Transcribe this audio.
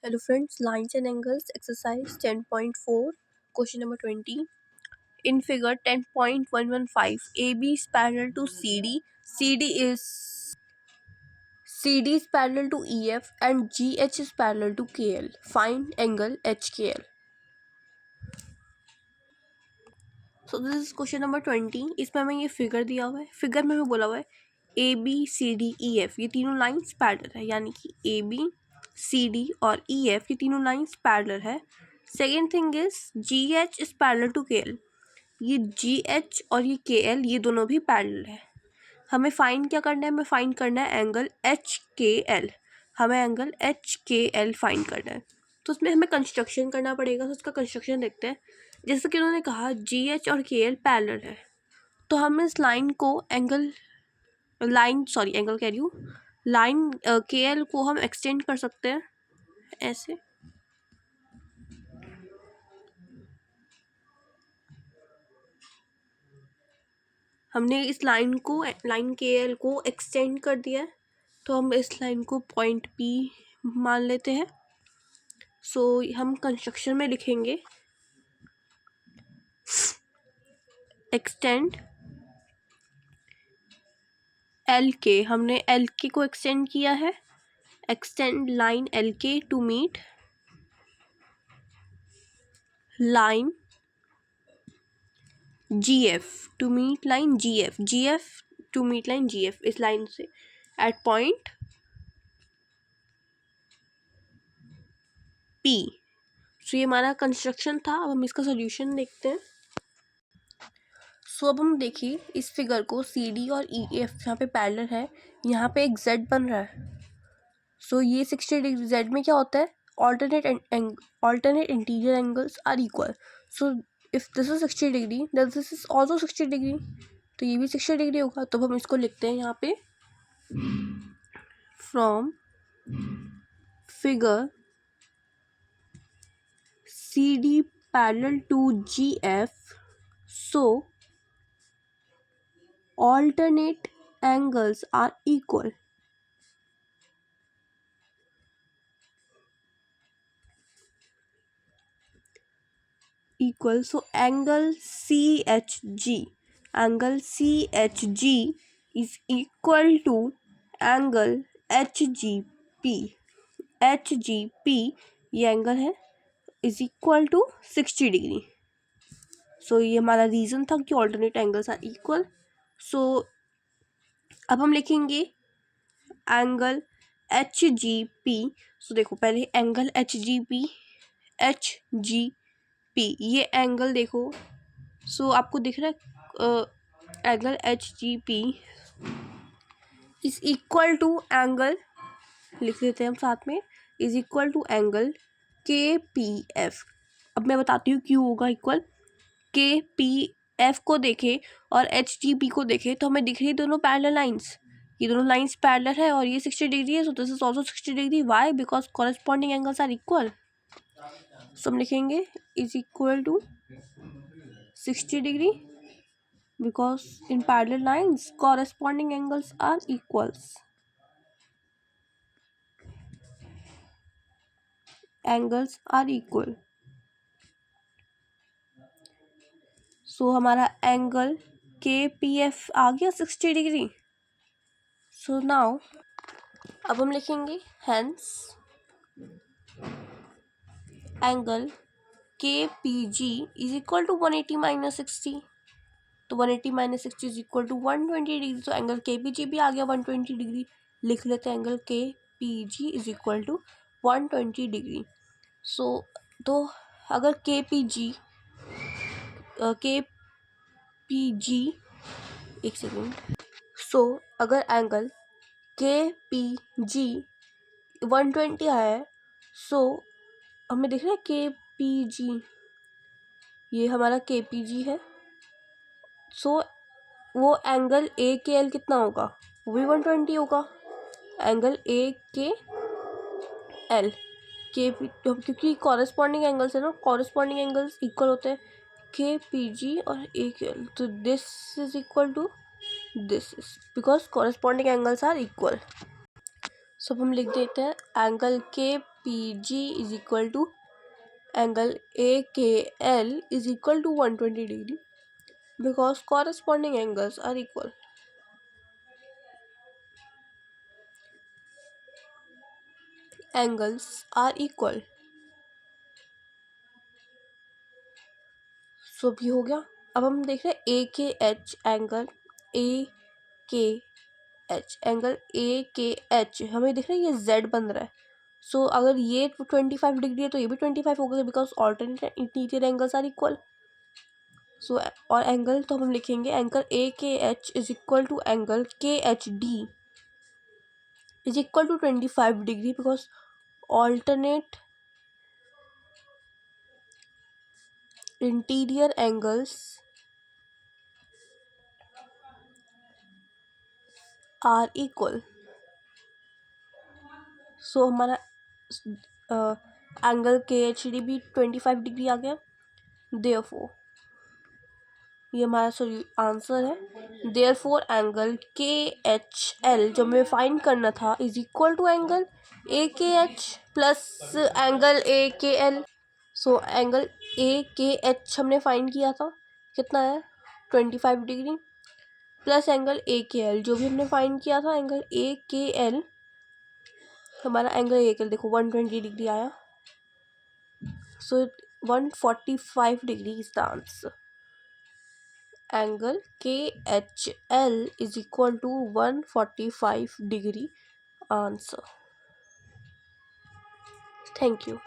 Hello friends, lines and angles exercise 10.4 question number 20. In figure 10.115 AB is parallel to CD, CD is parallel to EF and GH is parallel to KL. Find angle HKL. So this is question number 20. इसमें हमें ये figure दिया हुआ है. Figure में हमें बोला हुआ है ABCDEF ये तीनों लाइंस पैरेलल है, यानी कि AB CD और EF ये तीनों लाइंस पैरेलल है. Second thing is GH is parallel to KL. ये GH और ये KL ये दोनों भी पैरेलल है. हमें फाइंड क्या करना है? हमें फाइंड करना है एंगल HKL. हमें एंगल HKL फाइंड करना है. तो उसमें हमें कंस्ट्रक्शन करना पड़ेगा. तो उसका कंस्ट्रक्शन देखते हैं. जैसे कि उन्होंने कहा GH और KL पैरेलल है, तो हम इस लाइन को एंगल KL को हम एक्सटेंड कर सकते हैं ऐसे. हमने इस लाइन KL को एक्सटेंड कर दिया है, तो हम इस लाइन को पॉइंट P मान लेते हैं. सो हम कंस्ट्रक्शन में लिखेंगे एक्सटेंड LK. हमने LK को एक्सटेंड किया है. Extend line LK to meet line GF to meet line GF to meet line GF इस लाइन से एट पॉइंट P. सो ये हमारा कंस्ट्रक्शन था. अब हम इसका सोल्यूशन देखते हैं. सो अब हम देखिए इस फिगर को CD और EF यहाँ पे पैरेलल है. यहाँ पे एक Z बन रहा है. सो ये 60 डिग्री. Z में क्या होता है? alternate interior angles are equal. So if this is 60 degree then this is also 60 degree. तो ये भी 60 डिग्री होगा. तो हम इसको लिखते हैं यहाँ पे from figure CD parallel to GF, so alternate angles are equal. So angle CHG is equal to angle HGP. ये एंगल है इज इक्वल टू 60 डिग्री. सो ये हमारा रीज़न था कि ऑल्टरनेट एंगल्स आर इक्वल. सो अब हम लिखेंगे एंगल HGP. सो देखो पहले एंगल HGP ये एंगल देखो. सो आपको दिख रहा है angle HGP is equal to angle, लिख लेते हैं हम साथ में, is equal to angle KPF. अब मैं बताती हूँ क्यों होगा इक्वल. KPF को देखें और HGP को देखें तो हमें दिख रही है दोनों पैरेलल लाइंस. ये दोनों लाइंस पैरेलल है और ये 60 डिग्री है. So this is also 60 degree. Why? Because corresponding angles are equal. So हम लिखेंगे is equal to 60 degree because in parallel lines corresponding angles are equals. Angles are equal. So हमारा angle KPF आ गया 60 degree. So now अब हम लिखेंगे hence angle KPG is equal to 180 minus 60. तो 180 minus 60 is equal to 120 degree. तो angle KPG भी आ गया 120 डिग्री. लिख लेते हैं angle KPG is equal to 120 degree. So तो अगर KPG एक सेकेंड. सो अगर एंगल KPG 120 आया है, सो हमें दिख रहा है KPG, ये हमारा KPG है. सो वो एंगल AKL कितना होगा? वो भी 120 होगा. एंगल AKL क्योंकि कॉरेस्पॉन्डिंग एंगल्स है ना, कॉरेस्पॉन्डिंग एंगल्स इक्वल होते हैं KPG और AKL. तो this is equal to this is because corresponding angles are equal. So हम लिख देते हैं angle KPG PG is equal to angle AKL is equal to 120 degree because corresponding angles are equal. Angles are equal. सो भी हो गया. अब हम देख रहे हैं AKH एंगल AKH हमें दिख रहा है ये Z बन रहा है. सो अगर ये 25 डिग्री है तो ये भी 25 होगा because alternate interior angles are equal. So और एंगल तो हम लिखेंगे angle AKH is equal to angle KHD is equal to 25 degree because alternate interior angles are equal. So हमारा एंगल KHD भी 25 डिग्री आ गया. देयरफॉर ये हमारा आंसर है. देयरफॉर एंगल KHL जो हमें फाइंड करना था is equal to angle AKH plus angle AKL. So angle AKH हमने फाइंड किया था कितना है 25 डिग्री प्लस एंगल AKL जो भी हमने फाइंड किया था एंगल AKL. हमारा एंगल AKL देखो 120 डिग्री आया. सो 145 degree is the answer. Angle KHL is equal to 145 degree. Answer. Thank you.